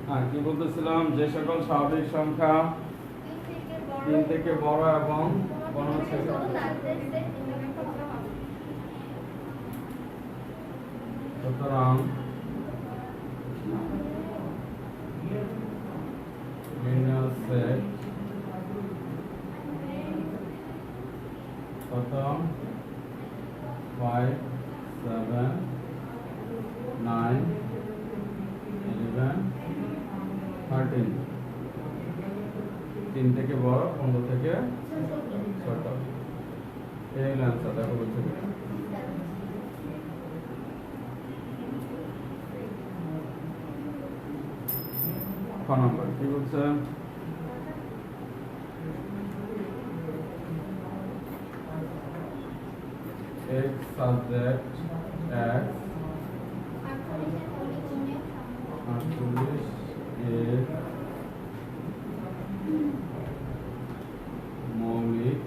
কি বলতেছিলাম, যে সকল স্বাভাবিক সংখ্যা 3 থেকে বড় এবং গণনা থেকে সুতরাং মিনিমাম সেট কত 5 7 9 11 13 3 থেকে বড় 15 থেকে ছোট। এই হলো आंसर। দেখো বলছে কি ক নাম্বার কি বলছে, x subject x 48 এর মৌলিক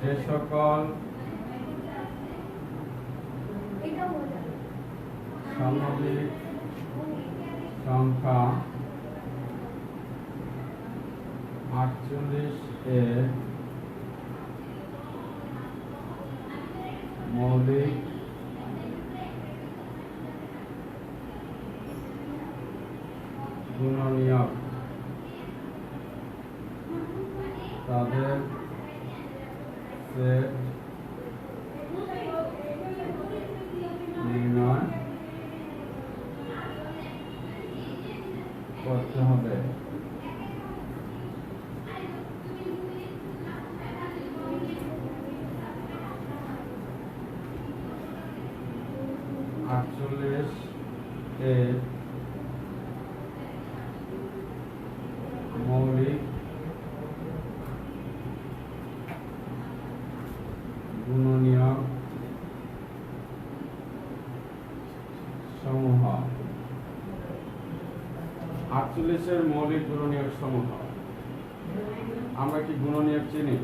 যে সকল স্বাভাবিক সংখ্যা 48 এর মৌলিক গুণনীয়ক তাদের সেট নির্ণয় করতে হবে। আটচল্লিশ এর মৌলিক গুণনীয়ক সমূহ। 48 এর মৌলিক গুণনীয়ক সমূহ। আমরা কি গুণনীয়ক চিনি?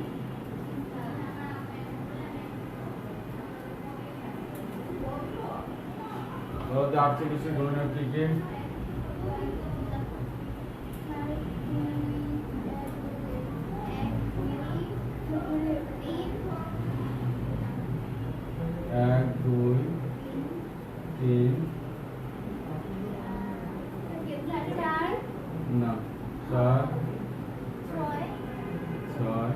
ধরো যে 48 এর গুণনীয়ক কি কি? এক দুই তিন না 4 6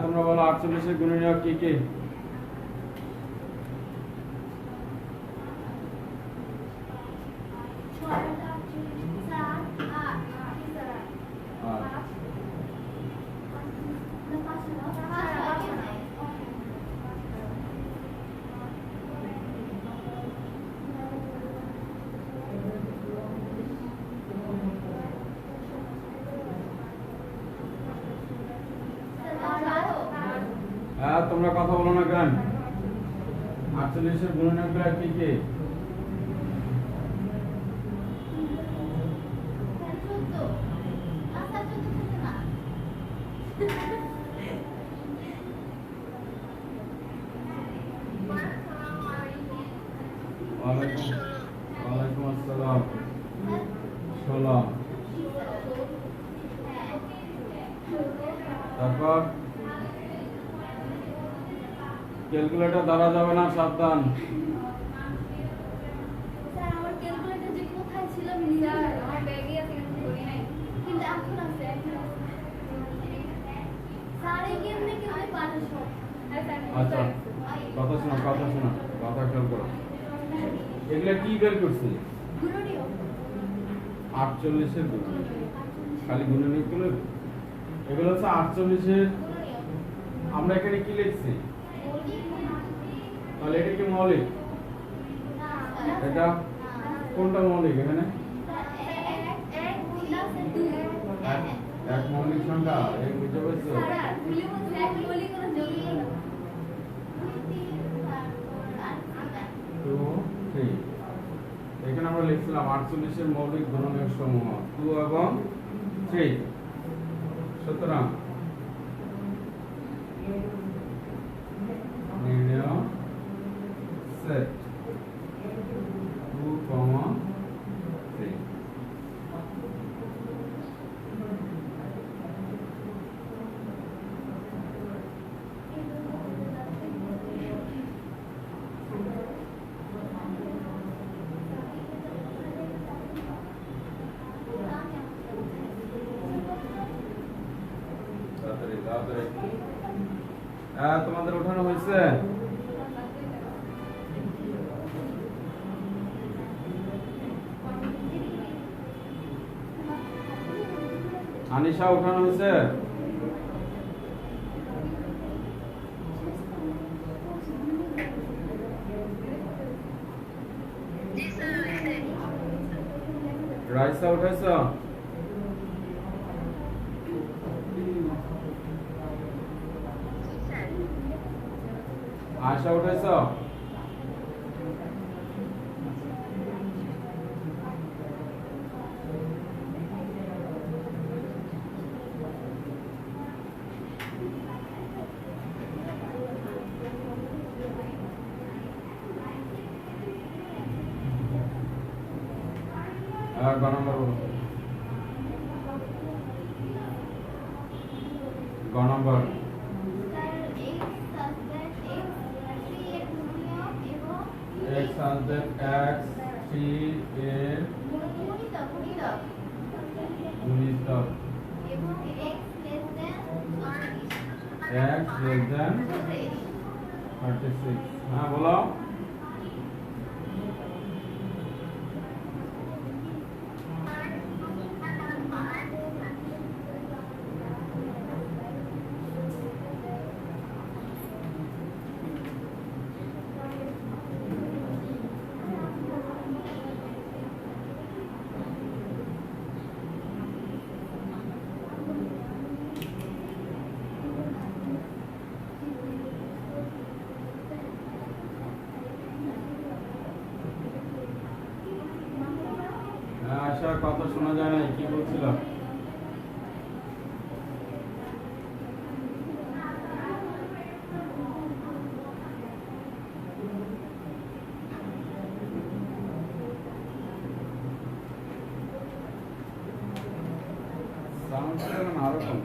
তোমরা বলো 48 এর গুণনীয়ক কি কি? তোমরা কথা বলো না কেন? 48 এর গুণনীয়কগুলো কি কি? ওয়ালাইকুম আসসালাম। 16 তারপর ক্যালকুলেটর দ্বারা যাবে না, সাবধান। স্যার আমার ক্যালকুলেটর যে কোথায় ছিল স্যার আমার ব্যাগে আছে কিন্তু ধরি নাই, কিন্তু এখন আছে স্যার এই কেমনে কেমনে পারো সব। আচ্ছা কথা শোনো কথা খেয়াল করো। এগুলা কি বের করছি? গুণনীয়ক 48 এর গুণনীয়ক। খালি গুণনীয়ক গুলো এগুলো হচ্ছে 48 এর। আমরা এখানে কি লিখছি? তাহলে এটা কি মৌলিক? এটা কোনটা মৌলিক এখানে? এক মৌলিক সংখ্যা এই বুঝতে পারছো? সারা ভুলে বলছে এক বলি কোনো জমি না। 2 3 এখানে আমরা লিখছিলাম 48 এর মৌলিক গুণনীয়ক সমূহ 2 এবং 3। সুতরাং নির্ণয় সেট 2, 3। তাড়াতাড়ি তাড়াতাড়ি তোমাদের উঠানো হয়েছে? আনিশা উঠানো হয়েছে? রাইসা উঠাইছ? আশা উঠাইছ? গ নম্বর বলো। গ নম্বর x সাবজেক্ট x 3 এর গুণিতক এবং x less than 36। হ্যাঁ বলো। আশা কথা শোনা যায় না, কি বলছিল? সাউন্ডটা আরো কম।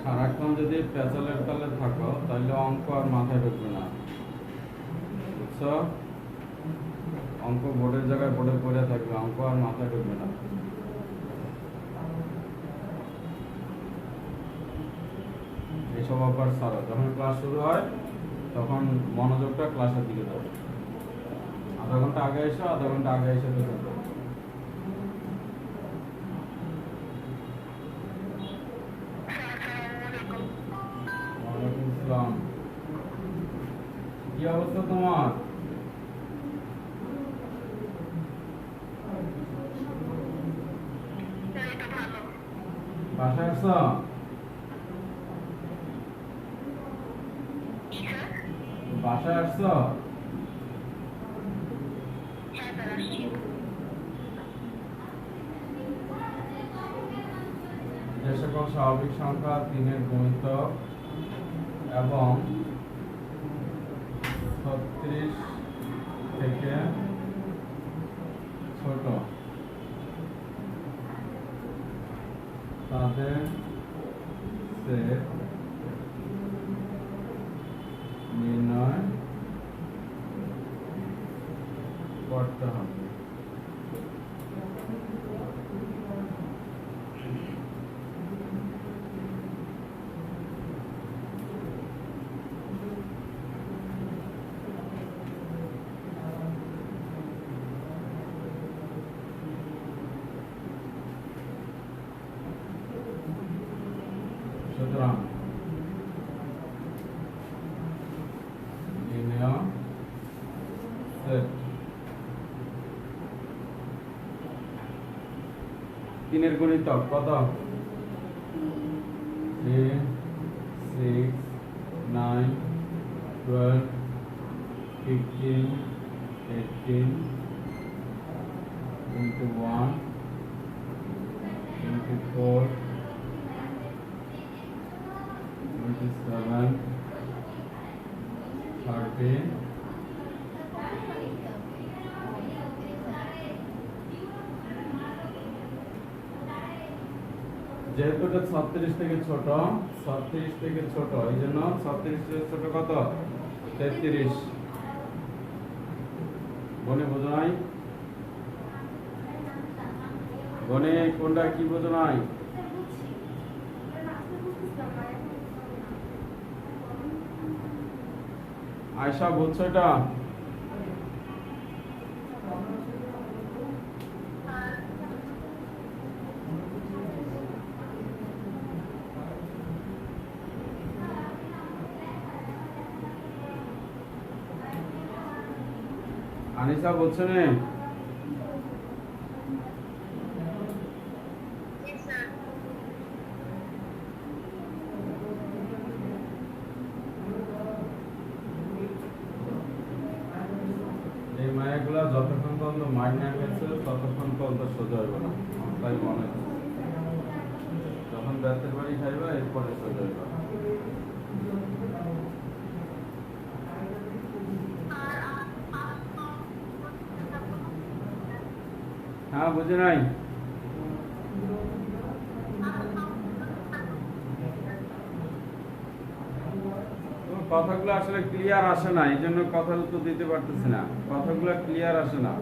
সারাক্ষণ যদি পেঁচালের তালে থাকো তাহলে অঙ্ক আর মাথায় ঢুকবে না, বুঝছো? অঙ্ক বোর্ডের জায়গায় বোর্ডে পড়ে থাকবে, অঙ্ক আর মাথায় ঢুকবে না। এইসব আবার ছাড়ো, যখন ক্লাস শুরু হয় তখন মনোযোগটা ক্লাসের দিকে দাও। আধা ঘন্টা আগে এসো, আধা ঘন্টা আগে এসে দেখো। ওয়ালাইকুম আসসালাম। কি অবস্থা তোমার? বাসায় আসছো? বাসায় আসছো? যে সকল স্বাভাবিক সংখ্যা 3-এর গুণিতক এবং 36 থেকে ছোট তাদের সেট নির্ণয় করতে হবে। সুতরাং নির্ণয় সেট 3-এর গুণিতক কত? 3, 6, 9, 12, 15, 18 into 1 into 4 27, 30, যেহেতু এটা 36 থেকে ছোট, 36 থেকে ছোট, এই জন্য 36 থেকে ছোট কত? 33। গণে বোঝো নাই? গণে কোনটা কি বোঝো নাই? আয়শা বুঝছো এটা? আনিসা বলছো না? এই মায়াগুলা যতক্ষণ পর্যন্ত মাইন্ড না গেছে ততক্ষণ পর্যন্ত সোজা হইব না, আমার তাই মনে হচ্ছে। যখন ব্যথের বাড়ি খাইবা এরপরে সোজা হইব। হ্যাঁ বুঝে নাই? কথাগুলো আসলে ক্লিয়ার আসে না, এই জন্য কথা তো দিতে পারতেছি না, কথাগুলো ক্লিয়ার আসে না।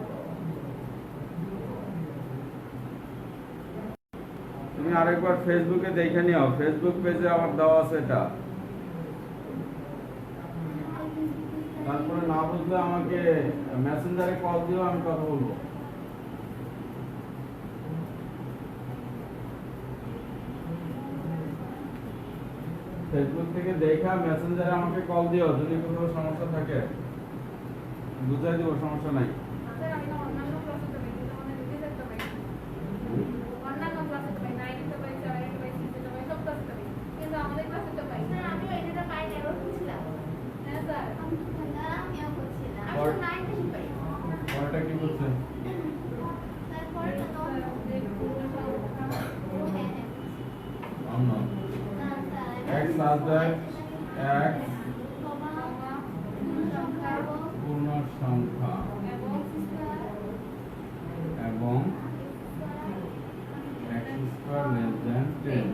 তুমি আরেকবার ফেসবুকে দেখে নিও, ফেসবুক পেজে আমার দেওয়া আছে এটা। তারপরে না বুঝলে আমাকে মেসেঞ্জারে কল দিও, আমি কথা বলবো। ফেসবুক থেকে দেখা মেসেঞ্জারে আমাকে কল দিও যদি কোনো সমস্যা থাকে, বুঝাই দিব, সমস্যা নাই। পরেরটা কি বলছে? x সাবজেক্ট x পূর্ণ সংখ্যা এবং x স্কয়ার লেস দ্যান 10।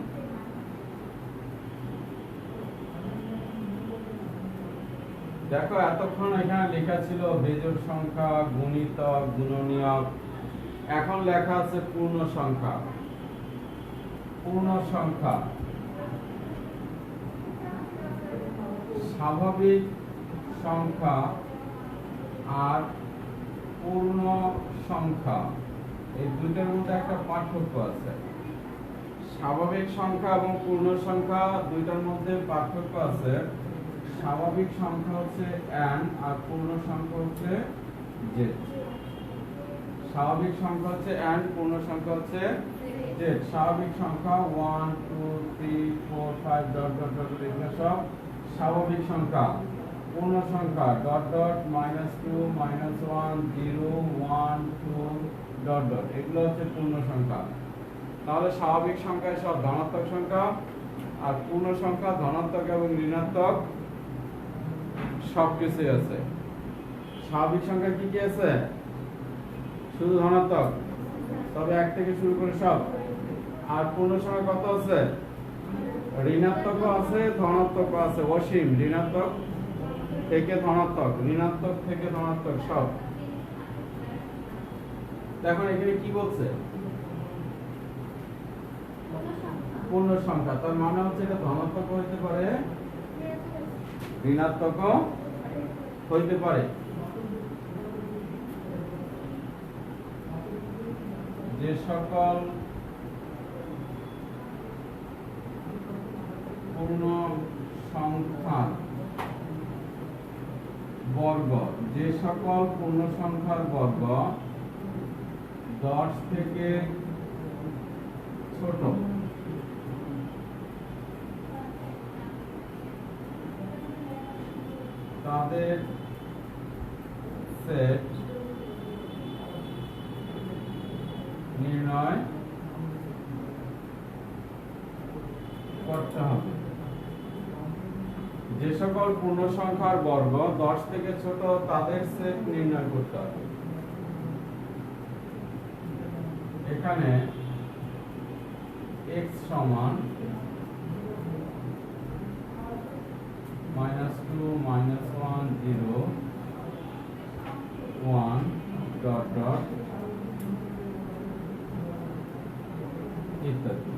দেখো এতক্ষণ এখানে লেখা ছিল বেজোড় সংখ্যা, গুণিতক, গুণনীয়ক, এখন লেখা আছে পূর্ণ সংখ্যা। পূর্ণ সংখ্যা স্বাভাবিক সংখ্যা আর পূর্ণ সংখ্যা এই দুইটার মধ্যে একটা পার্থক্য আছে। স্বাভাবিক সংখ্যা এবং পূর্ণ সংখ্যা দুইটার মধ্যে পার্থক্য আছে। স্বাভাবিক সংখ্যা হচ্ছে n আর পূর্ণ সংখ্যা হচ্ছে z। স্বাভাবিক সংখ্যা হচ্ছে n, পূর্ণ সংখ্যা হচ্ছে z। স্বাভাবিক সংখ্যা 1 2 3 4 5 ডট ডট ডট এগুলো সব স্বাভাবিক সংখ্যা। পূর্ণ সংখ্যা ডট ডট -2 -1 0 1 2 ডট ডট এগুলো হচ্ছে পূর্ণ সংখ্যা। তাহলে স্বাভাবিক সংখ্যায় সব ধনাত্মক সংখ্যা আর পূর্ণ সংখ্যা ধনাত্মক এবং ঋণাত্মক সবকিছু আছে। স্বাভাবিক সংখ্যা কি কি আছে? শুধু ধনাত্মক, তবে 1 থেকে শুরু করে সব। আর পূর্ণ সংখ্যা কত আছে? ঋণাত্মক আছে, ধনাত্মক আছে, অসীম। ঋণাত্মক থেকে ধনাত্মক, ঋণাত্মক থেকে ধনাত্মক সব। দেখো এখানে কি বলছে? পূর্ণ সংখ্যা, তার মানে হচ্ছে এটা ধনাত্মক হইতে পারে, ঋণাত্মক হইতে পারে। যে সকল পূর্ণ সংখ্যার বর্গ, যে সকল পূর্ণ সংখ্যার বর্গ 10 থেকে ছোট তাদের সেট নির্ণয় করতে হবে। যে সকল পূর্ণ সংখ্যার বর্গ 10 থেকে ছোট তাদের সেট নির্ণয় করতে হবে। এখানে x সমান -2 -1 0 1 ডট ডট ইত্যাদি।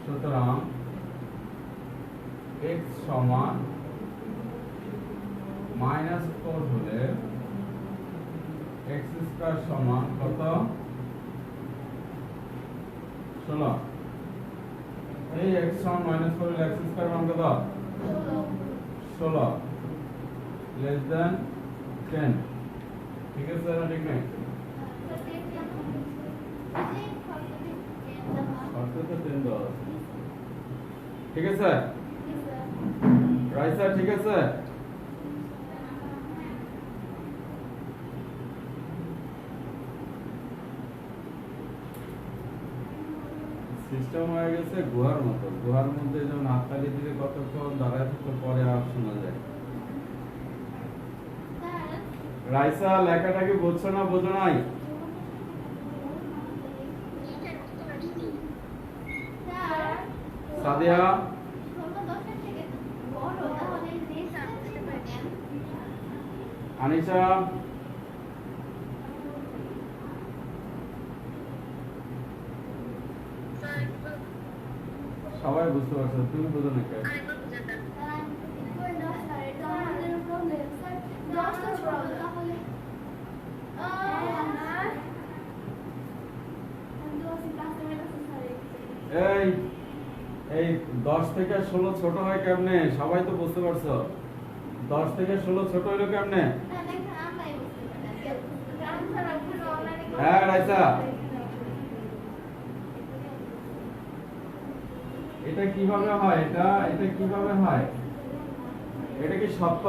সুতরাং x সমান -4 হলে x স্কয়ার সমান কত? 16। এই x সমান -4 হলে x স্কয়ার মান কত? 16 লেস দ্যান 10। ঠিক আছে না? ঠিক নেই? ঠিক আছে রাইসা? ঠিক আছে। সিস্টেম হয়ে গেছে গুহার মতো। গুহার মধ্যে যেমন হাততালি দিলে কতক্ষণ দাঁড়ায় থাকতে পরে আর শোনা যায়। রাইসা লেখাটা কি বুঝছো না বোঝো নাই? সাদিয়া আনিশা সবাই বুঝতে পারছো, তুমি বুঝো না কেন? এই এই 10 থেকে 16 ছোট হয় কেমনে? সবাই তো বুঝতে পারছো। 10 থেকে 16 ছোট হইলো কেমনে? হ্যাঁ রাইসা, এটা কিভাবে হয়? এটা কিভাবে হয়? এটা কি সত্য?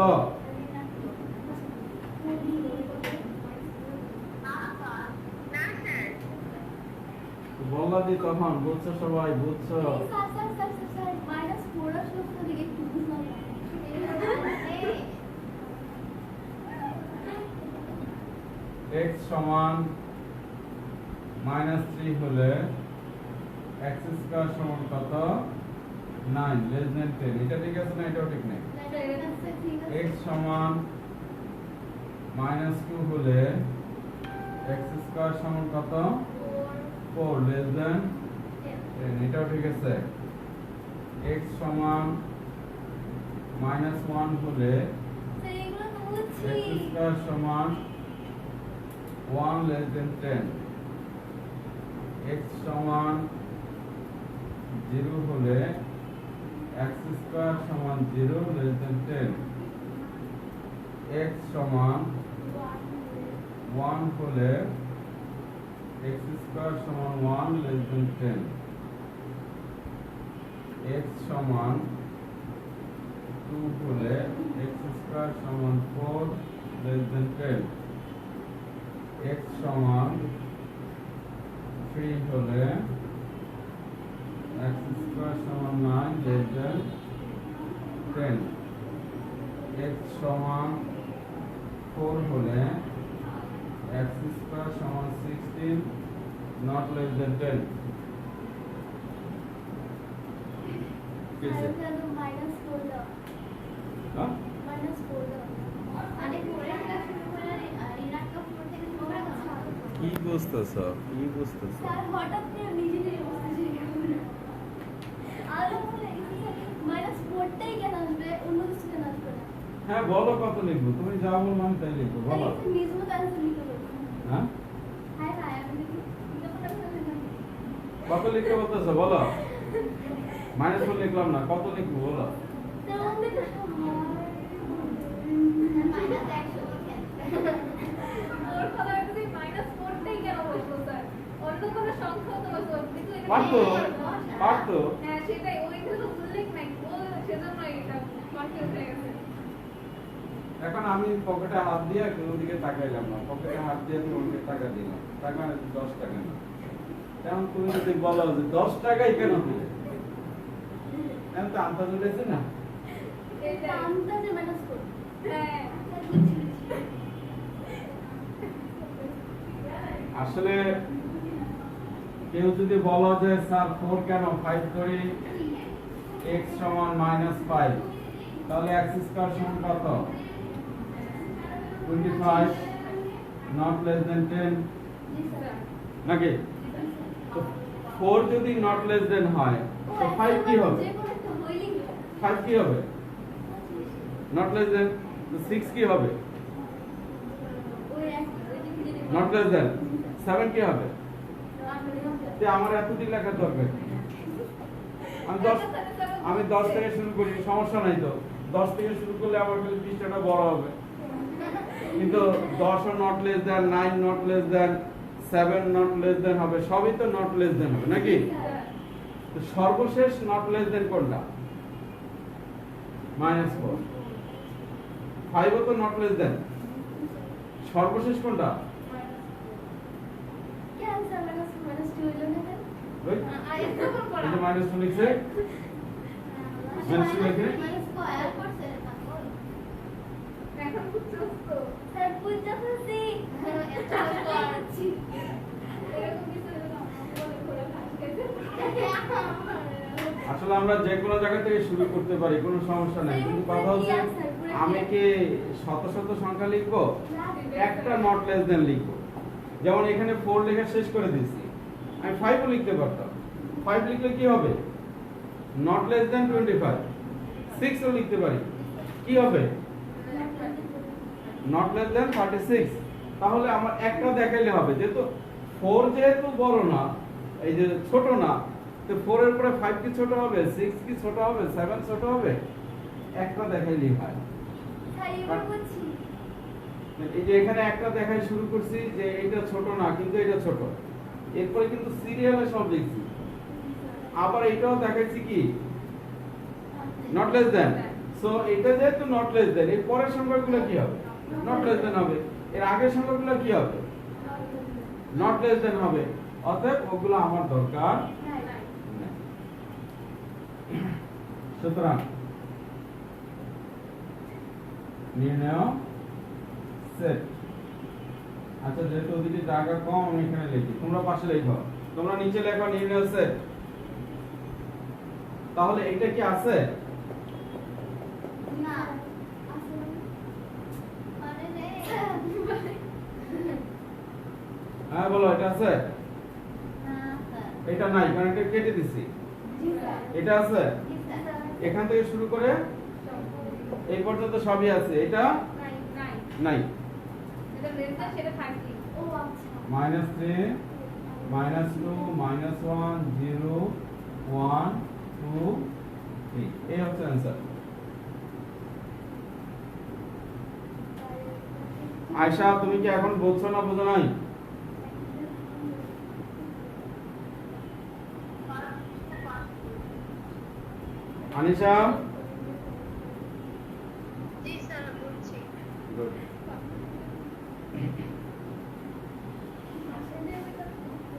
বললা দি তখন বুঝছো, সবাই বুঝছো? x সমান -3 হলে x স্কয়ার সমান কত? 9 লেস দ্যান 10। এটা ঠিক আছে না? এটাও ঠিক নেই। x সমান -2 হলে x স্কয়ার সমান কত? 4 লেস দ্যান এটাও ঠিক আছে। x সমান -1 হলে স্যার এগুলো তো বলছি x স্কয়ার সমান 1 less than 10, x সমান 0 হলে x স্কয়ার সমান 0 less than 10, x সমান 1 হলে x স্কয়ার সমান 1 less than 10, x সমান 2 হলে x স্কয়ার সমান 4 less than 10, x সমান 3 হলে x স্কয়ার সমান 9 less than 10, x সমান 4 হলে x স্কয়ার সমান 16 not less than 10. স্যার কেন মাইনাস করলো হ্যাঁ মাইনাস করলো আরে পরে আমরা শুরু করে ঋণাত্মক করতে গেলে তোমরা কি বুঝতেছ স্যার হঠাৎ করে নিজে নিজে বসে আর বলে মাইনাস করতেই কেন আসবে অন্য কিছু কেন আসবে না হ্যাঁ বলো কত লিখবো, তুমি যা বলবো আমি তাই লিখবো, বলো। নিজেও ক্যান্সেল লিখে দেবো হ্যাঁ হাই হাই আমি লিখি কত লিখতে বলতেছো বলো। -4 লিখলাম না, কত লিখবো বলো। পারতো এখন আমি পকেটে হাত দিয়ে কোনো দিকে তাকাইলাম না, পকেটে হাত দিয়ে তুমি ওদিকে টাকা দিলাম, টাকা 10 টাকা না, এখন তুমি যদি বলো যে 10 টাকাই কেন দিলে, এখন তো আন্দাজ উঠেছে না। আসলে কেউ যদি বলো যে স্যার 4 কেন 5 করি x সমান -5, তাহলে x স্কয়ার সমান কত 25 not less than 10 নাকি। তো 4 যদি not less than হয় তো 5 কি হবে, 5 কি হবে not less than, তো 6 কি হবে not less than, 7 কি হবে। যে আমার এতদিন লেখার দরকার কি? আমি 10 থেকে শুরু করি, সমস্যা নাই তো। 10 থেকে শুরু করলে আমার খালি পৃষ্ঠাটা বড় হবে, কিন্তু 10 ও not less than, 9 not less than, 7 not less than হবে, সবই তো নট লেস দ্যান হবে নাকি। তো সর্বশেষ নট লেস দ্যান কোনটা, -4। 5 ও তো নট লেস দ্যান, সর্বশেষ কোনটা, ওই -2 লিখছে, -2 লিখে আসলে আমরা যে কোনো জায়গা থেকে শুরু করতে পারি, কোনো সমস্যা নাই, কিন্তু কথা হচ্ছে আমি কি শত শত সংখ্যা লিখবো, একটা নট লেস দেন লিখবো। যেমন এখানে 4 লেখা শেষ করে দিয়েছি, আমি 5 ও লিখতে পারতাম। 5 লিখলে কি হবে নট লেস দেন 25। 6 ও লিখতে পারি, কি হবে নট লেস দেন 36। তাহলে আমার একটা দেখাইলে হবে, যেহেতু 4 যেহেতু বড় না, এই যে ছোট না, তো 4 এর পরে 5 কি ছোট হবে, 6 কি ছোট হবে, 7 ছোট হবে, একটা দেখাইলেই হয়। এই যে এখানে একটা দেখাই শুরু করছি যে এটা ছোট না, কিন্তু এটা ছোট, এরপরে কিন্তু সিরিয়ালে সব লিখছি। আবার এটাও দেখাইছি কি নট লেস দেন, সো এটা যেহেতু নট লেস দেন, এর পরের সংখ্যাগুলো কি হবে নট লেস দেন হবে, এর আগের সংখ্যাগুলো কি হবে নট লেস দেন হবে। অতএব ওগুলো আমার দরকার নাই। সুতরাং নির্ণয় সেট। আচ্ছা, যেহেতু ওদিকে জায়গা কম আমি এখানে লিখি, তোমরা পাশে লেখো, তোমরা নিচে লেখো নির্ণয় সেট। তাহলে এটা কি আছে না, হ্যাঁ বলো, এটা আছে, এটা নাই কারণ এটা কেটে দিছি। জি স্যার। এটা আছে, জি স্যার। এখান থেকে শুরু করে এই পর্যন্ত সবই আছে, এটা নাই। ও আচ্ছা। -3 -2 -1 0 1 2 3 এই হচ্ছে অ্যান্সার। আয়শা তুমি কি এখন বলছো না বোঝো নাই? আনিশা জি স্যার বলছি। Good.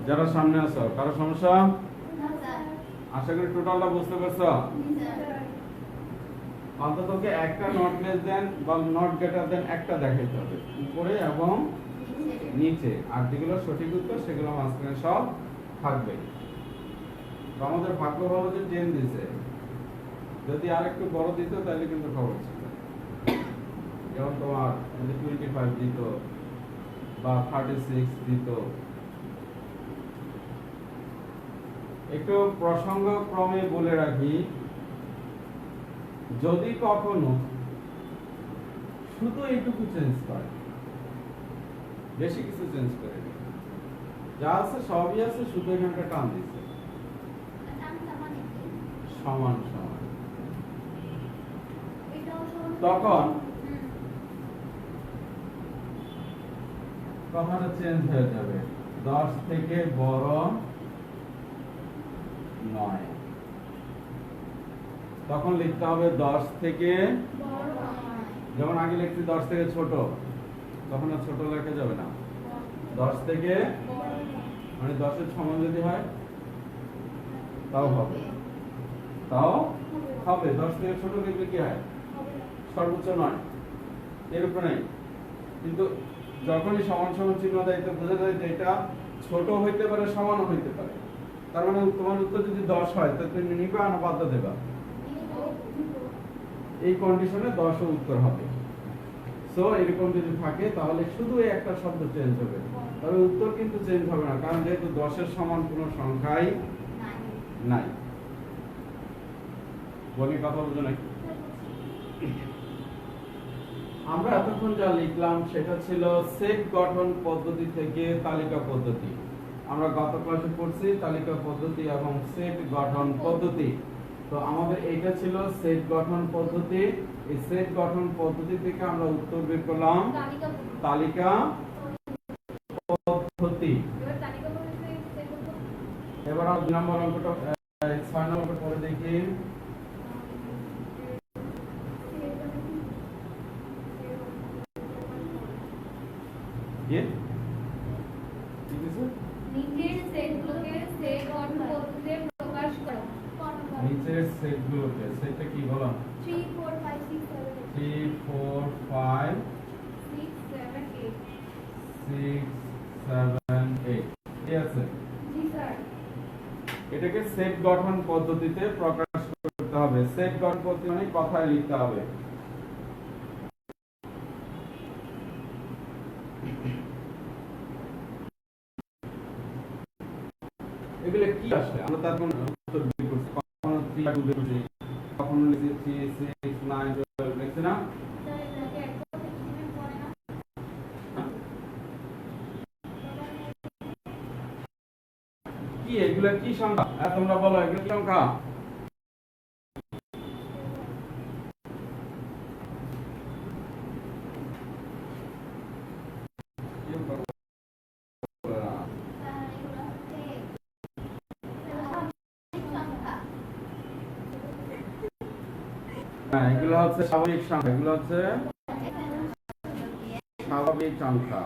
যারা সামনে আছো কারো সমস্যা? না স্যার। আশা করি টোটালটা বুঝতে পারছো। জি স্যার। অন্ততকে একটা নট লেস দেন বা নট গ্রেটার দেন একটা দেখাইতে হবে উপরে এবং নিচে, আর যেগুলো সঠিক উত্তর সেগুলো মাঝখানে সব থাকবে। তো আমাদের ভাগ্য ভালো যে 10 দিছে, যদি আর একটু বড় দিত তাহলে কিন্তু খবর ছিল। যেমন তোমার যদি 25 দিত বা 36 দিত। একটু প্রসঙ্গ ক্রমে বলে রাখি, যদি কখনো শুধু এইটুকু চেঞ্জ করে, বেশি কিছু চেঞ্জ করে নি, যা আছে সবই আছে, শুধু এখানটা টান দিচ্ছে সমান সমান, তখন কথাটা চেঞ্জ হয়ে যাবে। 10 থেকে বড় নয়, তখন লিখতে হবে 10 থেকে, যেমন আগে লিখছি 10 থেকে ছোট, তখন আর ছোট লেখা যাবে না। 10 থেকে মানে 10 এর সমান যদি হয় তাও হবে, তাও হবে। 10 থেকে ছোট লিখলে কি হয়? সর্বোচ্চ নয়, এর উপরে নেই। কিন্তু যখনই সমান সমান চিহ্ন দেয় তো বোঝা যায় যে এটা ছোট হইতে পারে, সমানও হইতে পারে। তার মানে তোমার উত্তর যদি 10 হয় তো তুমি নিবা না বাদ দেবা? এই কন্ডিশনে 10 ও উত্তর হবে। সো এরকম যদি থাকে তাহলে শুধু এই একটা শব্দ চেঞ্জ হবে, তবে উত্তর কিন্তু চেঞ্জ হবে না, কারণ যেহেতু 10 এর সমান কোনো সংখ্যাই নাই। বলি কথা বুঝো নাকি? আমরা এতক্ষণ যা লিখলাম সেটা ছিল সেট গঠন পদ্ধতি থেকে তালিকা পদ্ধতি। আমরা গত ক্লাসে পড়ছি তালিকা পদ্ধতি এবং সেট গঠন পদ্ধতি। তো আমাদের এইটা ছিল সেট গঠন পদ্ধতি। এই সেট গঠন পদ্ধতি থেকে আমরা উত্তর বের করলাম তালিকা পদ্ধতি। এবার আমরা 2 নম্বর অঙ্কটা 6 নম্বর পরে দেখি। নিচের সেটগুলোকে সেট গঠন পদ্ধতিতে প্রকাশ করো। নিচের সেটগুলোকে, সেটটা কি বলো? 3 4 5 6 7 3 4 5 6 7 8 6 7 8 ঠিক আছে। জি স্যার। এটাকে সেট গঠন পদ্ধতিতে প্রকাশ করতে হবে। সেট গঠন পদ্ধতি মানে কথায় লিখতে হবে। এগুলো কি আসলে আমরা তার কোন উত্তর বের করছি, কখনো 3 2 বের করছি, কখনো লিখছি 3 6 9 12 লিখছি না। কি এগুলা কি সংখ্যা? তোমরা বলো এগুলো কি সংখ্যা? হ্যাঁ, এগুলো হচ্ছে স্বাভাবিক সংখ্যা, এগুলো হচ্ছে স্বাভাবিক সংখ্যা।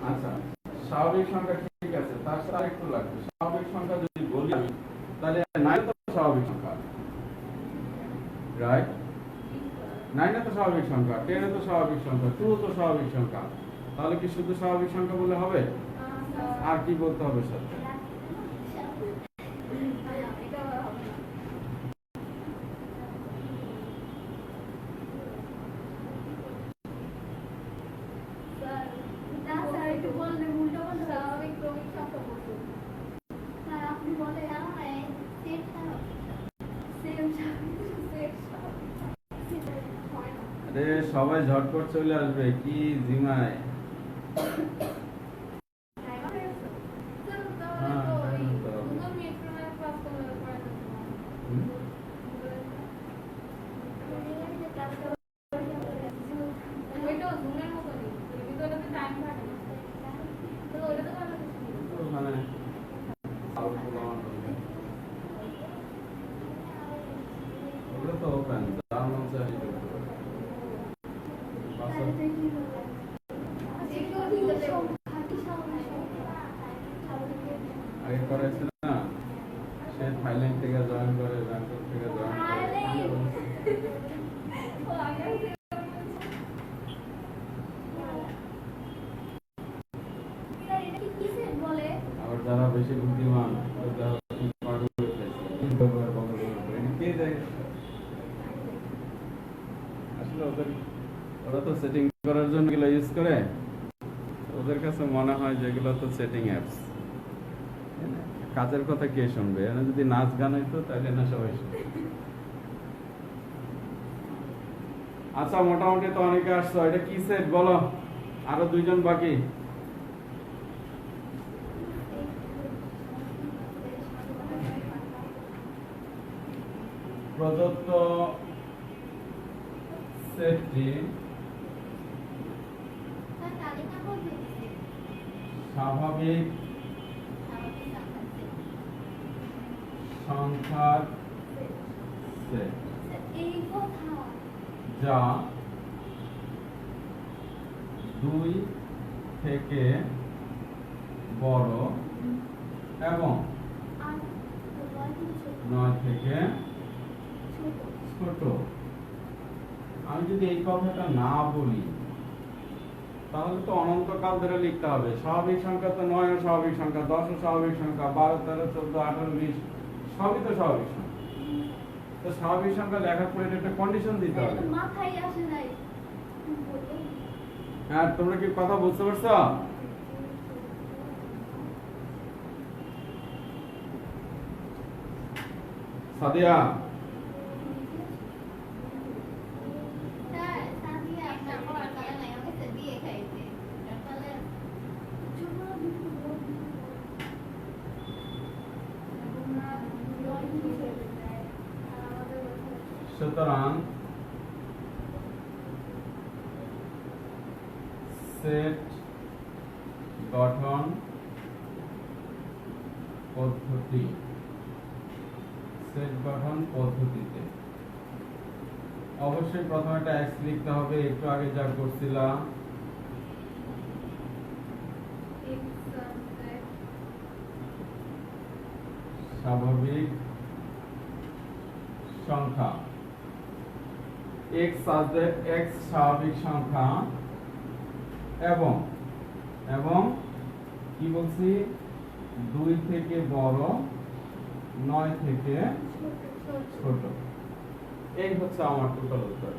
আচ্ছা, স্বাভাবিক সংখ্যা ঠিক আছে, তার সাথে আরেকটু লাগবে। স্বাভাবিক সংখ্যা যদি বলি আমি তাহলে 9 তো স্বাভাবিক সংখ্যা, রাইট? 9 তো স্বাভাবিক সংখ্যা, 10 তো স্বাভাবিক সংখ্যা, 2 তো স্বাভাবিক সংখ্যা। তাহলে কি শুধু স্বাভাবিক সংখ্যা বলে হবে? আর কি বলতে হবে সাথে? স্যার আপনি বলে আমায় সেট খারাপ সেম সেট আরে সবাই ঝটপট চলে আসবে কি জিমায়। হুম? ওখানে ওগুলো তো ওপেন, যার মন চাই করতে পারে। আগে করেছিল না, সে থাইল্যান্ড থেকে জয়েন করে, ব্যাংকক থেকে জয়েন করে। আবার যারা বেশি বুদ্ধিমান তারা কি পাগল হয়ে গেছে। কে জানে? আসলে ওরা তো সেটিং করার জন্য এগুলো ইউজ করে, ওদের কাছে মনে হয় যেগুলো তো সেটিং অ্যাপস। কাজের কথা কে শুনবে? এখানে যদি নাচ গান হইতো তাহলে না সবাই শুনবে। আচ্ছা, মোটামুটি তো অনেকে আসছো। এটা কি সেট বলো? আরো দুইজন বাকি। প্রদত্ত সেটটি স্বাভাবিক সংখ্যার সেট যা 2 থেকে বড় এবং 9 থেকে ছোট। আমি যদি এই কথাটা না বলি তাহলে তো অনন্তকাল ধরে লিখতে হবে। স্বাভাবিক সংখ্যা তো 9 ও স্বাভাবিক সংখ্যা, 10 ও স্বাভাবিক সংখ্যা, 12, 13, 14, 18, 20 সবই তো স্বাভাবিক সংখ্যা। তো স্বাভাবিক সংখ্যা লেখার পরে একটা কন্ডিশন দিতে হবে। মাথায় আসে নাই। হ্যাঁ, তোমরা কি কথা বুঝতে পারছো? সাদিয়া, সুতরাং সেট গঠন পদ্ধতি, সেট গঠন পদ্ধতিতে অবশ্যই প্রথমে একটা এক্স লিখতে হবে। একটু আগে যা করছিলাম স্বাভাবিক সংখ্যা, এক্স সাবজেক্ট, এক্স স্বাভাবিক সংখ্যা এবং এবং কি বলছি, 2 থেকে বড়, 9 থেকে ছোট। এই হচ্ছে আমার টোটাল উত্তর।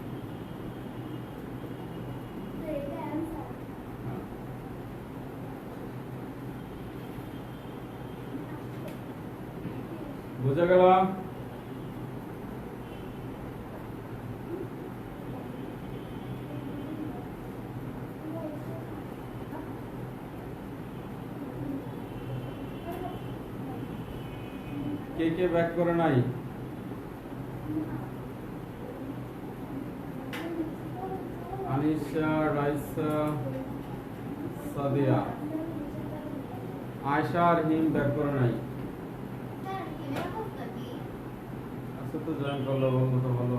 বুঝা গেল? কে কে ব্যাক করে নাই? আনিশা, রাইসা, সাদিয়া, আয়শা আর হিম ব্যাক করে নাই। আচ্ছা, তো জয়েন করলো, বলবো তো বলো।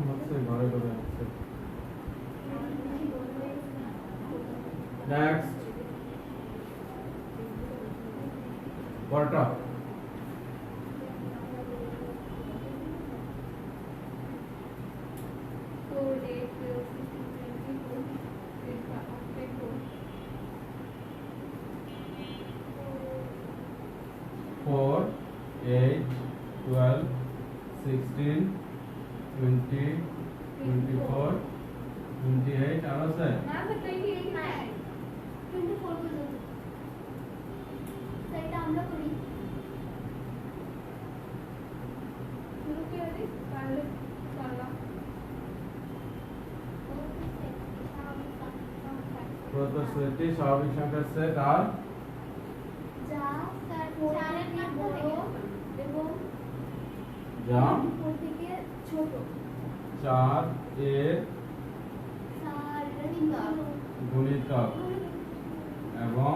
হচ্ছে ঘরে ঘরে হচ্ছে। নেক্সট পরটা four, 8, 12, 16, 20, 24, 28 আর আছে না তো 28 নাই 24 পর্যন্ত সেটা আমরা করি শুরু করে পারলে পারলাম প্রদত্ত সেটটি স্বাভাবিক সংখ্যার সেট আর যা স্যার 4 এর থেকে বড় এবং যা 4 থেকে ছোট 4 এর স্যার গুণিতক এবং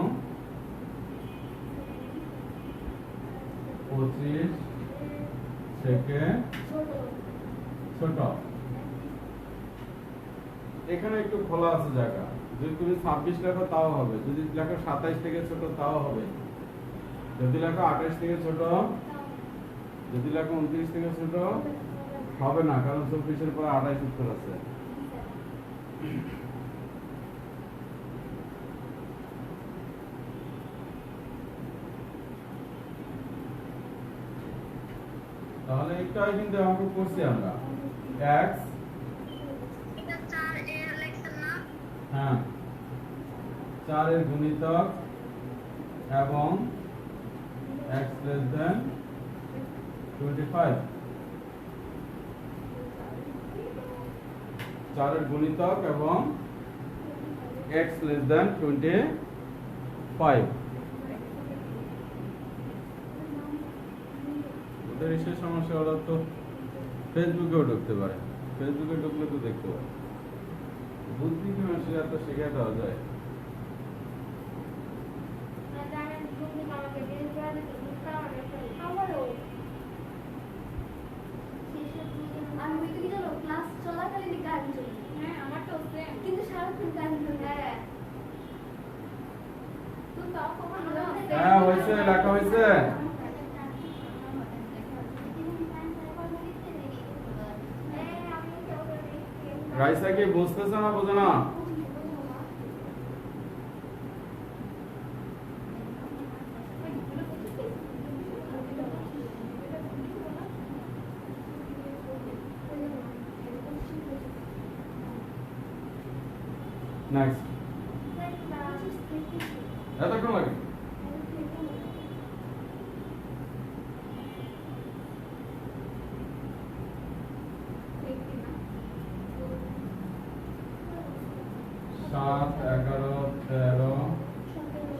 25 থেকে ছোট ছোট। এখানে একটু খোলা আছে জায়গা, যদি তুমি 26 লেখো তাও হবে, যদি লেখো 27 থেকে ছোট তাও হবে, যদি লেখো 28 থেকে ছোট, যদি লেখো 29 থেকে ছোট হবে না, কারণ 24 এর পরে 28 উত্তর আছে। তাহলে একটাই কিন্তু অঙ্ক করছি আমরা, x হ্যাঁ 4 এর গুণিতক এবং x less than 25, 4 এর গুণিতক এবং x less than 25। ওদের বিশেষ সমস্যা হলো তো ফেসবুকেও ঢুকতে পারে, ফেসবুকে ঢুকলে তো দেখতে পারে, বুদ্ধি কি মানুষের এত শেখায় দেওয়া যায়। আর ওই তো কি জানো ক্লাস চলাকালীন গান চলে কিন্তু সারাক্ষণ গান চলে তো তাও কখনো হ্যাঁ হয়েছে, লেখা হয়েছে। রাইসা কি বুঝতেছ না, বোঝো না? নেক্সট এতক্ষণ লাগে? সাত, 11, 13,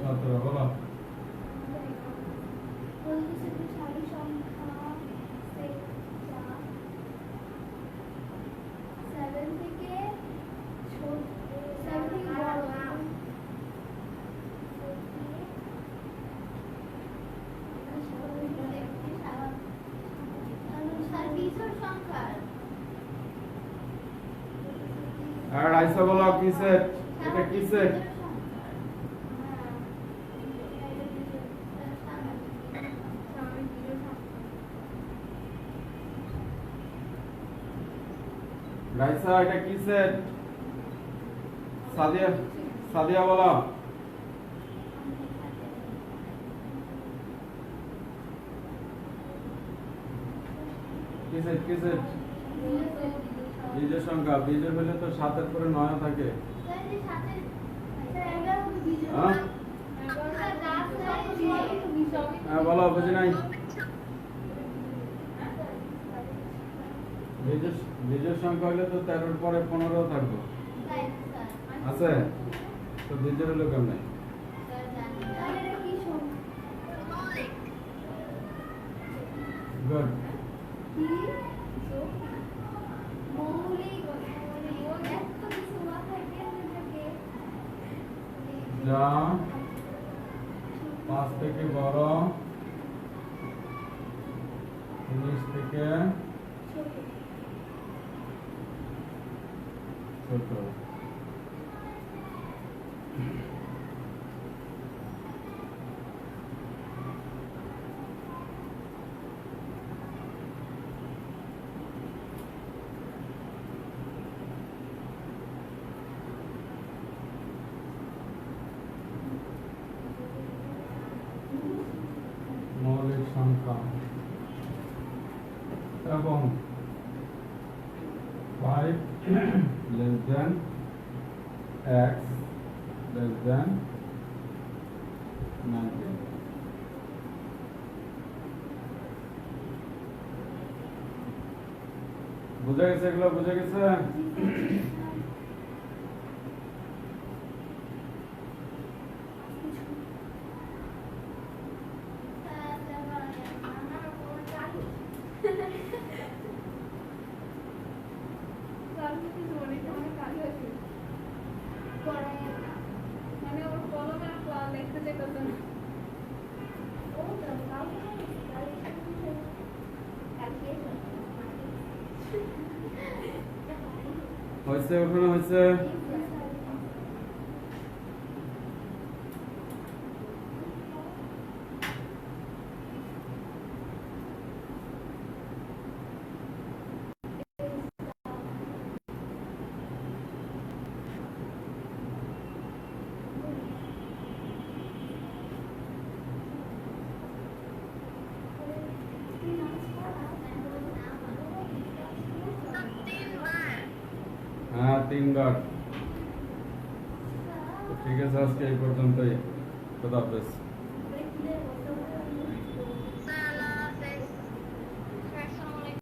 17 বলো। আর রাইসা বলো কি সেট, এটা কি সেট? রাইসা এটা কি সেট? সাদিয়া, সাদিয়া বলো কি সেট, কি সেট? বীজের সংখ্যা, বীজের হলে তো 7 এর পরে 9 থাকে। হ্যাঁ হ্যাঁ বলো, বুঝি নাই। বীজের সংখ্যা হলে তো 13 এর পরে 15 থাকবে, আছে তো বীজের হলো কেমনে? গুড। যা 5 থেকে বড়, 19 থেকে ছোট। মৌলিক সংখ্যা এবং 5 less than x less than 19. বুঝে গেছে? এগুলো বুঝে গেছে? মানে ওর কলমের লিখতে চাইতেছে না। হয়েছে? ওখানে হয়েছে? হ্যাঁ, 3 বার। তো ঠিক আছে, আজকে এই পর্যন্তই। খোদা হাফেজ।